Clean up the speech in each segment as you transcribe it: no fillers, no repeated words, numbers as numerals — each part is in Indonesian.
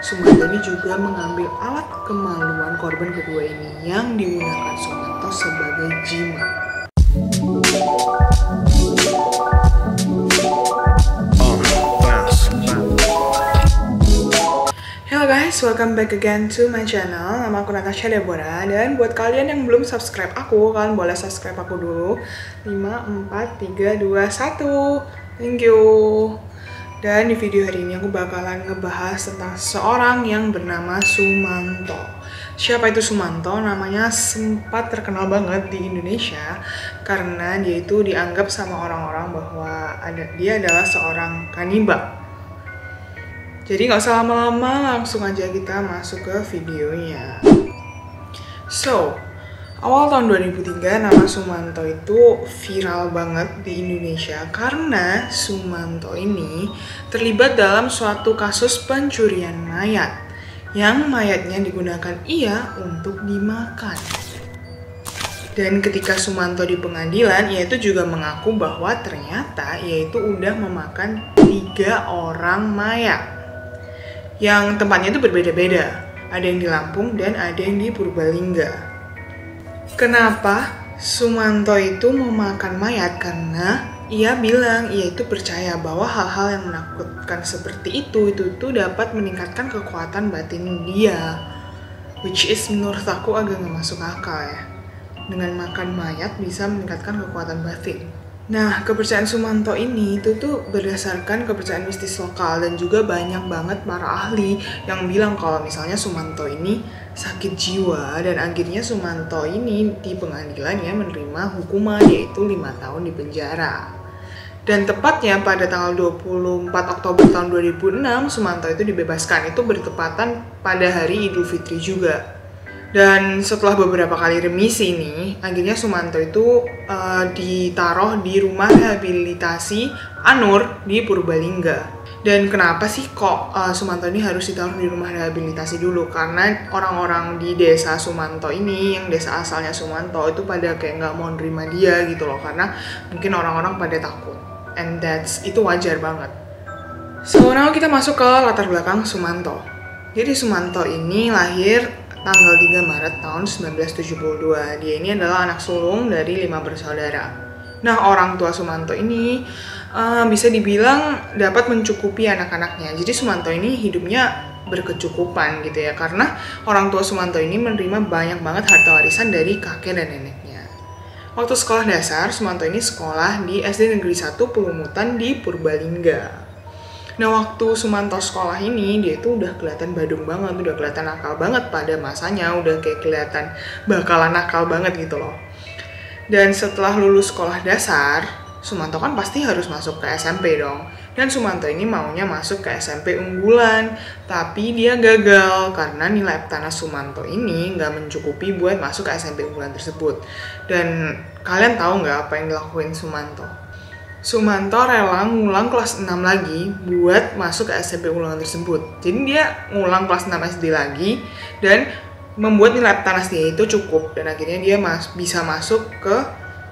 Sumanto ini juga mengambil alat kemaluan korban kedua ini yang digunakan Sumanto sebagai jimat. Hello guys, welcome back again to my channel. Nama aku Natasha Deborah. Dan buat kalian yang belum subscribe aku, kalian boleh subscribe aku dulu. 5, 4, 3, 2, 1. Thank you. Dan di video hari ini aku bakalan ngebahas tentang seorang yang bernama Sumanto. Siapa itu Sumanto? Namanya sempat terkenal banget di Indonesia karena dia itu dianggap sama orang-orang bahwa dia adalah seorang kanibal. Jadi nggak usah lama-lama, langsung aja kita masuk ke videonya. So, awal tahun 2003 nama Sumanto itu viral banget di Indonesia karena Sumanto ini terlibat dalam suatu kasus pencurian mayat yang mayatnya digunakan ia untuk dimakan. Dan ketika Sumanto di pengadilan, ia itu juga mengaku bahwa ternyata ia itu udah memakan 3 orang mayat yang tempatnya itu berbeda-beda. Ada yang di Lampung dan ada yang di Purbalingga. Kenapa Sumanto itu memakan mayat? Karena ia bilang ia itu percaya bahwa hal-hal yang menakutkan seperti itu dapat meningkatkan kekuatan batin dia, which is menurut aku agak nggak masuk akal ya. Dengan makan mayat bisa meningkatkan kekuatan batin. Nah, kepercayaan Sumanto ini itu tuh berdasarkan kepercayaan mistis lokal dan juga banyak banget para ahli yang bilang kalau misalnya Sumanto ini sakit jiwa dan akhirnya Sumanto ini di pengadilan ya menerima hukuman yaitu 5 tahun di penjara. Dan tepatnya pada tanggal 24 Oktober tahun 2006 Sumanto itu dibebaskan. Itu bertepatan pada hari Idul Fitri juga. Dan setelah beberapa kali remisi ini, akhirnya Sumanto itu ditaruh di rumah rehabilitasi Anur di Purbalingga. Dan kenapa sih kok Sumanto ini harus ditaruh di rumah rehabilitasi dulu? Karena orang-orang di desa Sumanto ini, yang desa asalnya Sumanto, itu pada kayak nggak mau nerima dia gitu loh. Karena mungkin orang-orang pada takut. And itu wajar banget. So, now kita masuk ke latar belakang Sumanto. Jadi Sumanto ini lahir tanggal 3 Maret tahun 1972. Dia ini adalah anak sulung dari 5 bersaudara. Nah, orang tua Sumanto ini bisa dibilang dapat mencukupi anak-anaknya. Jadi Sumanto ini hidupnya berkecukupan gitu ya, karena orang tua Sumanto ini menerima banyak banget harta warisan dari kakek dan neneknya. Waktu sekolah dasar, Sumanto ini sekolah di SD Negeri 1 Pelumutan di Purbalingga. Nah, waktu Sumanto sekolah ini, dia itu udah kelihatan badung banget, udah kelihatan nakal banget pada masanya, udah kayak kelihatan bakalan nakal banget gitu loh. Dan setelah lulus sekolah dasar, Sumanto kan pasti harus masuk ke SMP dong. Dan Sumanto ini maunya masuk ke SMP unggulan, tapi dia gagal karena nilai tanah Sumanto ini nggak mencukupi buat masuk ke SMP unggulan tersebut. Dan kalian tahu nggak apa yang dilakuin Sumanto? Sumanto rela ngulang kelas 6 lagi buat masuk ke SMP unggulan tersebut. Jadi dia ngulang kelas 6 SD lagi dan membuat nilai tanah dia itu cukup. Dan akhirnya dia bisa masuk ke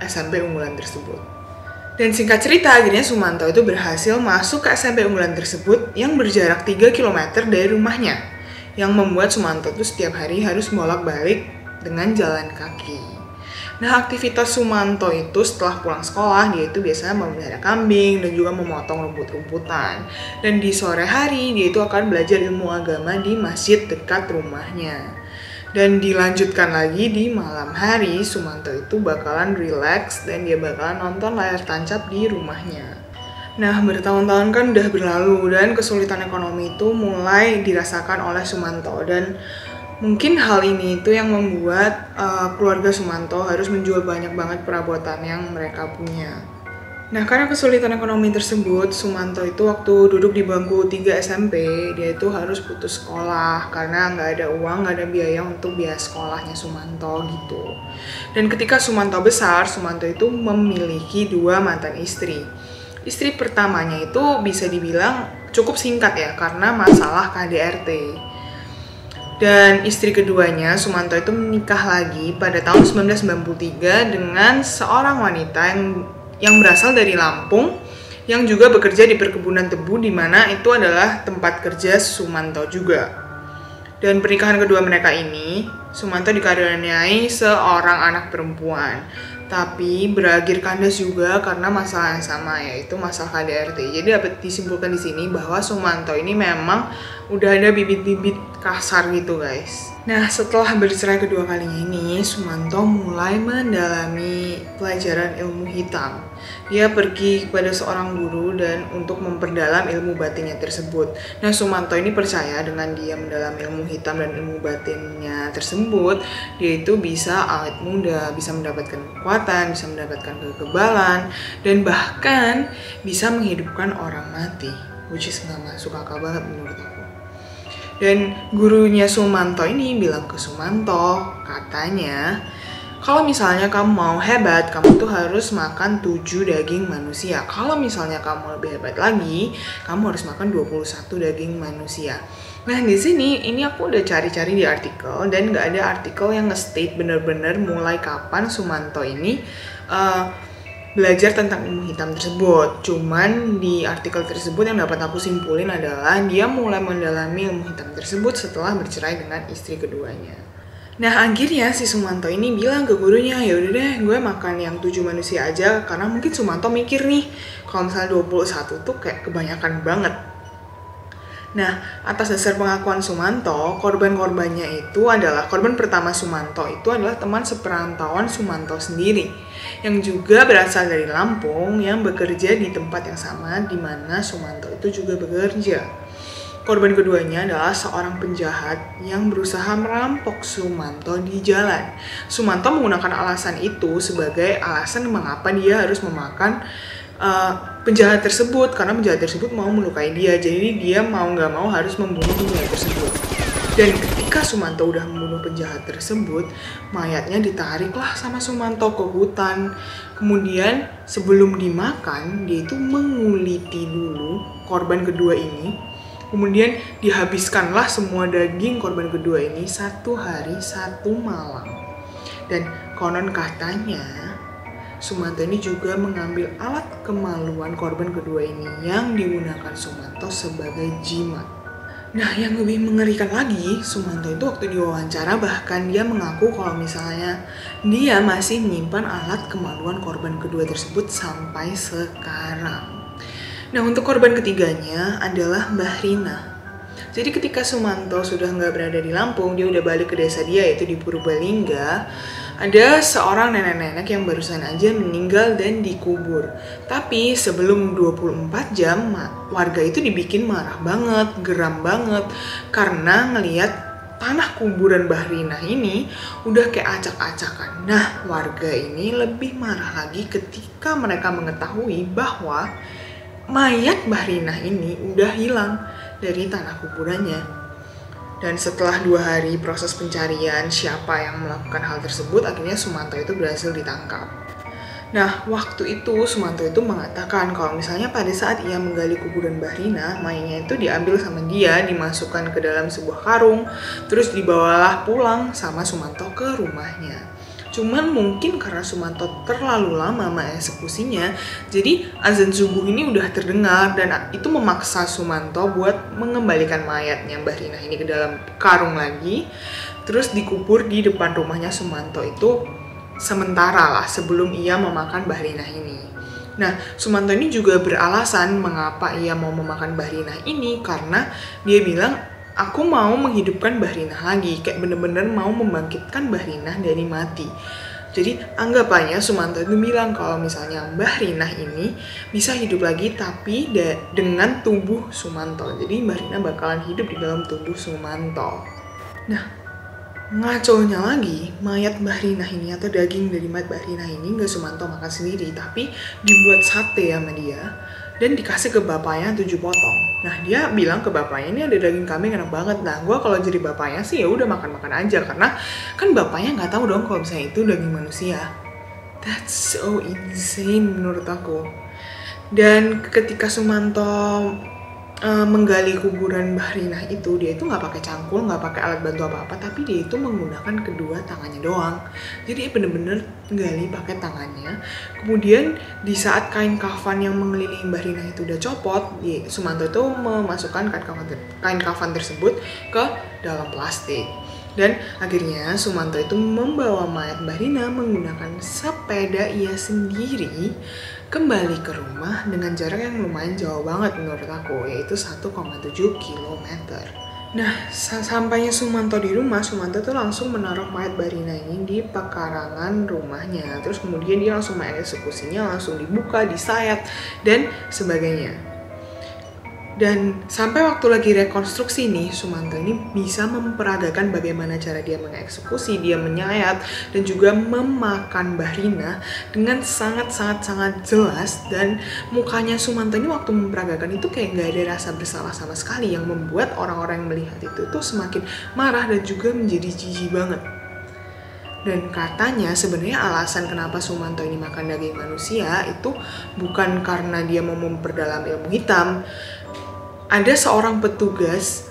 SMP unggulan tersebut. Dan singkat cerita, akhirnya Sumanto itu berhasil masuk ke SMP unggulan tersebut yang berjarak 3 km dari rumahnya. Yang membuat Sumanto itu setiap hari harus bolak-balik dengan jalan kaki. Nah, aktivitas Sumanto itu setelah pulang sekolah, dia itu biasanya memelihara kambing dan juga memotong rumput-rumputan. Dan di sore hari, dia itu akan belajar ilmu agama di masjid dekat rumahnya. Dan dilanjutkan lagi di malam hari, Sumanto itu bakalan relax dan dia bakalan nonton layar tancap di rumahnya. Nah, bertahun-tahun kan udah berlalu dan kesulitan ekonomi itu mulai dirasakan oleh Sumanto. Dan mungkin hal ini itu yang membuat keluarga Sumanto harus menjual banyak banget perabotan yang mereka punya. Nah, karena kesulitan ekonomi tersebut, Sumanto itu waktu duduk di bangku 3 SMP, dia itu harus putus sekolah karena nggak ada uang, nggak ada biaya untuk biaya sekolahnya Sumanto gitu. Dan ketika Sumanto besar, Sumanto itu memiliki 2 mantan istri. Istri pertamanya itu bisa dibilang cukup singkat ya, karena masalah KDRT. Dan istri keduanya, Sumanto itu menikah lagi pada tahun 1993 dengan seorang wanita yang berasal dari Lampung yang juga bekerja di perkebunan tebu, di mana itu adalah tempat kerja Sumanto juga. Dan pernikahan kedua mereka ini, Sumanto dikaruniai seorang anak perempuan, tapi berakhir kandas juga karena masalah yang sama, yaitu masalah KDRT. Jadi dapat disimpulkan di sini bahwa Sumanto ini memang udah ada bibit-bibit kasar gitu guys. Nah, setelah bercerai kedua kalinya ini, Sumanto mulai mendalami pelajaran ilmu hitam. Dia pergi kepada seorang guru dan untuk memperdalam ilmu batinnya tersebut. Nah, Sumanto ini percaya dengan dia mendalam ilmu hitam dan ilmu batinnya tersebut, dia itu bisa awet muda, bisa mendapatkan kekuatan, bisa mendapatkan kekebalan, dan bahkan bisa menghidupkan orang mati. Which is gak masuk akal banget menurut aku. Dan gurunya Sumanto ini bilang ke Sumanto, katanya, kalau misalnya kamu mau hebat, kamu tuh harus makan 7 daging manusia. Kalau misalnya kamu lebih hebat lagi, kamu harus makan 21 daging manusia. Nah, di sini ini aku udah cari-cari di artikel dan nggak ada artikel yang nge-state bener-bener mulai kapan Sumanto ini belajar tentang ilmu hitam tersebut. Cuman di artikel tersebut yang dapat aku simpulin adalah dia mulai mendalami ilmu hitam tersebut setelah bercerai dengan istri keduanya. Nah, akhirnya si Sumanto ini bilang ke gurunya, ya udah deh, gue makan yang 7 manusia aja, karena mungkin Sumanto mikir nih, kalau misalnya 21 tuh kayak kebanyakan banget. Nah, atas dasar pengakuan Sumanto, korban-korbannya itu adalah, korban pertama Sumanto itu adalah teman seperantauan Sumanto sendiri, yang juga berasal dari Lampung, yang bekerja di tempat yang sama di mana Sumanto itu juga bekerja. Korban keduanya adalah seorang penjahat yang berusaha merampok Sumanto di jalan. Sumanto menggunakan alasan itu sebagai alasan mengapa dia harus memakan penjahat tersebut, karena penjahat tersebut mau melukai dia, jadi dia mau nggak mau harus membunuh penjahat tersebut. Dan ketika Sumanto udah membunuh penjahat tersebut, mayatnya ditariklah sama Sumanto ke hutan. Kemudian sebelum dimakan, dia itu menguliti dulu korban kedua ini. Kemudian dihabiskanlah semua daging korban kedua ini 1 hari 1 malam. Dan konon katanya Sumanto ini juga mengambil alat kemaluan korban kedua ini yang digunakan Sumanto sebagai jimat. Nah, yang lebih mengerikan lagi, Sumanto itu waktu diwawancara bahkan dia mengaku kalau misalnya dia masih menyimpan alat kemaluan korban kedua tersebut sampai sekarang. Nah, untuk korban ketiganya adalah Mbah Rina. Jadi ketika Sumanto sudah nggak berada di Lampung, dia udah balik ke desa dia yaitu di Purbalingga, ada seorang nenek-nenek yang barusan aja meninggal dan dikubur. Tapi sebelum 24 jam, warga itu dibikin marah banget, geram banget, karena ngelihat tanah kuburan Mbah Rina ini udah kayak acak-acakan. Nah, warga ini lebih marah lagi ketika mereka mengetahui bahwa mayat Mbah Rina ini udah hilang dari tanah kuburannya. Dan setelah 2 hari proses pencarian siapa yang melakukan hal tersebut, akhirnya Sumanto itu berhasil ditangkap. Nah, waktu itu Sumanto itu mengatakan kalau misalnya pada saat ia menggali kuburan Mbah Rina, mayatnya itu diambil sama dia, dimasukkan ke dalam sebuah karung, terus dibawalah pulang sama Sumanto ke rumahnya. Cuman mungkin karena Sumanto terlalu lama mengeksekusinya, jadi azan subuh ini udah terdengar dan itu memaksa Sumanto buat mengembalikan mayatnya Mbah Rina ini ke dalam karung lagi, terus dikubur di depan rumahnya Sumanto itu sementara lah sebelum ia memakan Mbah Rina ini. Nah, Sumanto ini juga beralasan mengapa ia mau memakan Mbah Rina ini karena dia bilang, aku mau menghidupkan Mbah Rina lagi, kayak bener-bener mau membangkitkan Mbah Rina dari mati. Jadi anggapannya Sumanto itu bilang kalau misalnya Mbah Rina ini bisa hidup lagi tapi dengan tubuh Sumanto. Jadi Mbah Rina bakalan hidup di dalam tubuh Sumanto. Nah, ngaconya lagi, mayat Mbah Rina ini atau daging dari mayat Mbah Rina ini nggak Sumanto makan sendiri, tapi dibuat sate sama dia dan dikasih ke bapaknya 7 potong. Nah, dia bilang ke bapaknya, ini ada daging kambing enak banget. Nah, gue kalau jadi bapaknya sih ya udah makan-makan aja, karena kan bapaknya nggak tahu dong kalau misalnya itu daging manusia. That's so insane menurut aku. Dan ketika Sumanto menggali kuburan Mbah Rina itu, dia itu nggak pakai cangkul, nggak pakai alat bantu apa-apa, tapi dia itu menggunakan kedua tangannya doang. Jadi bener-bener gali pakai tangannya. Kemudian di saat kain kafan yang mengelilingi Mbah Rina itu udah copot, Sumanto itu memasukkan kain kafan tersebut ke dalam plastik. Dan akhirnya Sumanto itu membawa mayat Mbah Rina menggunakan sepeda ia sendiri kembali ke rumah dengan jarak yang lumayan jauh banget menurut aku, yaitu 1,7 km. Nah, sampainya Sumanto di rumah, Sumanto tuh langsung menaruh mayat Mbah Rina ini di pekarangan rumahnya. Terus kemudian dia langsung mengeksekusinya, langsung dibuka, disayat, dan sebagainya. Dan sampai waktu lagi rekonstruksi nih, Sumanto ini bisa memperagakan bagaimana cara dia mengeksekusi, dia menyayat, dan juga memakan Mbah Rina dengan sangat jelas. Dan mukanya Sumanto ini waktu memperagakan itu kayak nggak ada rasa bersalah sama sekali, yang membuat orang-orang yang melihat itu tuh semakin marah dan juga menjadi jijik banget. Dan katanya sebenarnya alasan kenapa Sumanto ini makan daging manusia itu bukan karena dia mau memperdalam ilmu hitam. Ada seorang petugas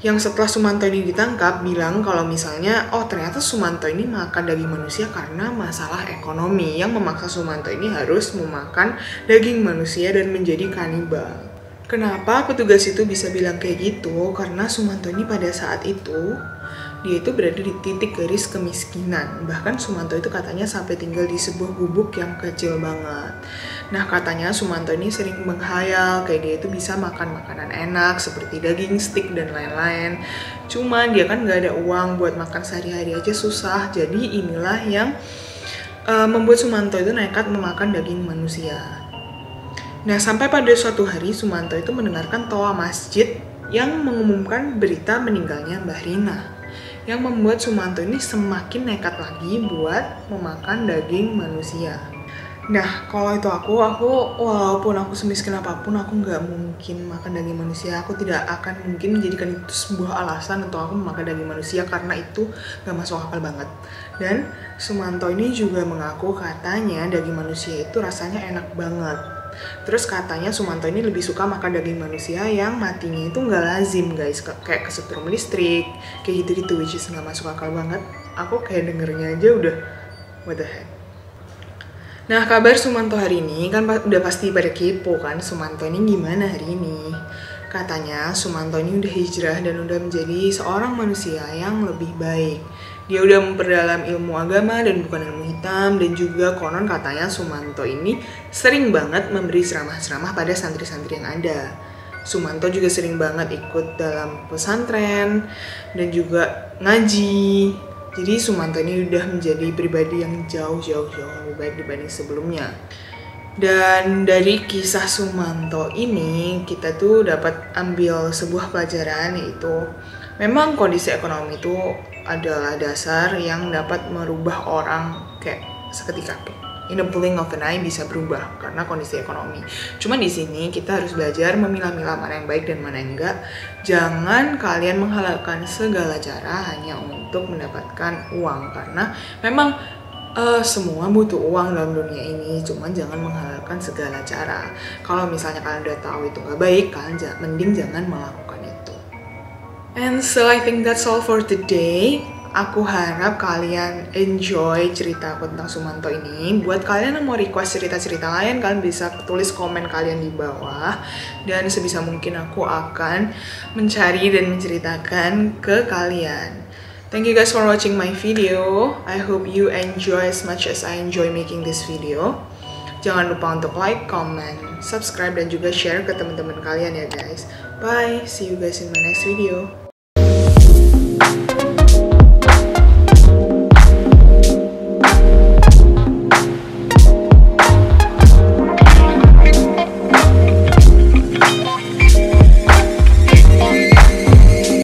yang setelah Sumanto ini ditangkap bilang kalau misalnya ternyata Sumanto ini makan daging manusia karena masalah ekonomi yang memaksa Sumanto ini harus memakan daging manusia dan menjadi kanibal. Kenapa petugas itu bisa bilang kayak gitu? Karena Sumanto ini pada saat itu dia itu berada di titik garis kemiskinan. Bahkan Sumanto itu katanya sampai tinggal di sebuah gubuk yang kecil banget. Nah, katanya Sumanto ini sering menghayal kayak dia itu bisa makan makanan enak seperti daging steak dan lain-lain. Cuman dia kan gak ada uang buat makan sehari-hari aja susah. Jadi inilah yang membuat Sumanto itu nekat memakan daging manusia. Nah, sampai pada suatu hari Sumanto itu mendengarkan toa masjid yang mengumumkan berita meninggalnya Mbah Rina, yang membuat Sumanto ini semakin nekat lagi buat memakan daging manusia. Nah, kalau itu aku walaupun aku semiskin apapun, aku nggak mungkin makan daging manusia. Aku tidak akan mungkin menjadikan itu sebuah alasan untuk aku memakan daging manusia, karena itu nggak masuk akal banget. Dan Sumanto ini juga mengaku katanya daging manusia itu rasanya enak banget. Terus katanya Sumanto ini lebih suka makan daging manusia yang matinya itu nggak lazim guys, kayak kesetrum listrik, kayak gitu-gitu, which is nggak masuk akal banget. Aku kayak dengernya aja udah what the heck. Nah, kabar Sumanto hari ini kan udah pasti pada kepo kan, Sumanto ini gimana hari ini. Katanya Sumanto ini udah hijrah dan udah menjadi seorang manusia yang lebih baik. Dia udah memperdalam ilmu agama dan bukan ilmu hitam. Dan juga konon katanya Sumanto ini sering banget memberi ceramah-ceramah pada santri-santri yang ada. Sumanto juga sering banget ikut dalam pesantren dan juga ngaji. Jadi Sumanto ini udah menjadi pribadi yang jauh lebih baik dibanding sebelumnya. Dan dari kisah Sumanto ini kita tuh dapat ambil sebuah pelajaran, yaitu memang kondisi ekonomi itu adalah dasar yang dapat merubah orang kayak seketika. In a blink of an eye bisa berubah karena kondisi ekonomi. Cuma di sini kita harus belajar memilah-milah mana yang baik dan mana yang enggak. Jangan kalian menghalalkan segala cara hanya untuk mendapatkan uang, karena memang semua butuh uang dalam dunia ini. Cuman jangan menghalalkan segala cara. Kalau misalnya kalian udah tahu itu nggak baik, kalian mending jangan melakukan itu. And so I think that's all for today. Aku harap kalian enjoy cerita aku tentang Sumanto ini. Buat kalian yang mau request cerita-cerita lain, kalian bisa tulis komen kalian di bawah. Dan sebisa mungkin aku akan mencari dan menceritakan ke kalian. Thank you guys for watching my video. I hope you enjoy as much as I enjoy making this video. Jangan lupa untuk like, comment, subscribe, dan juga share ke teman-teman kalian ya guys. Bye, see you guys in my next video.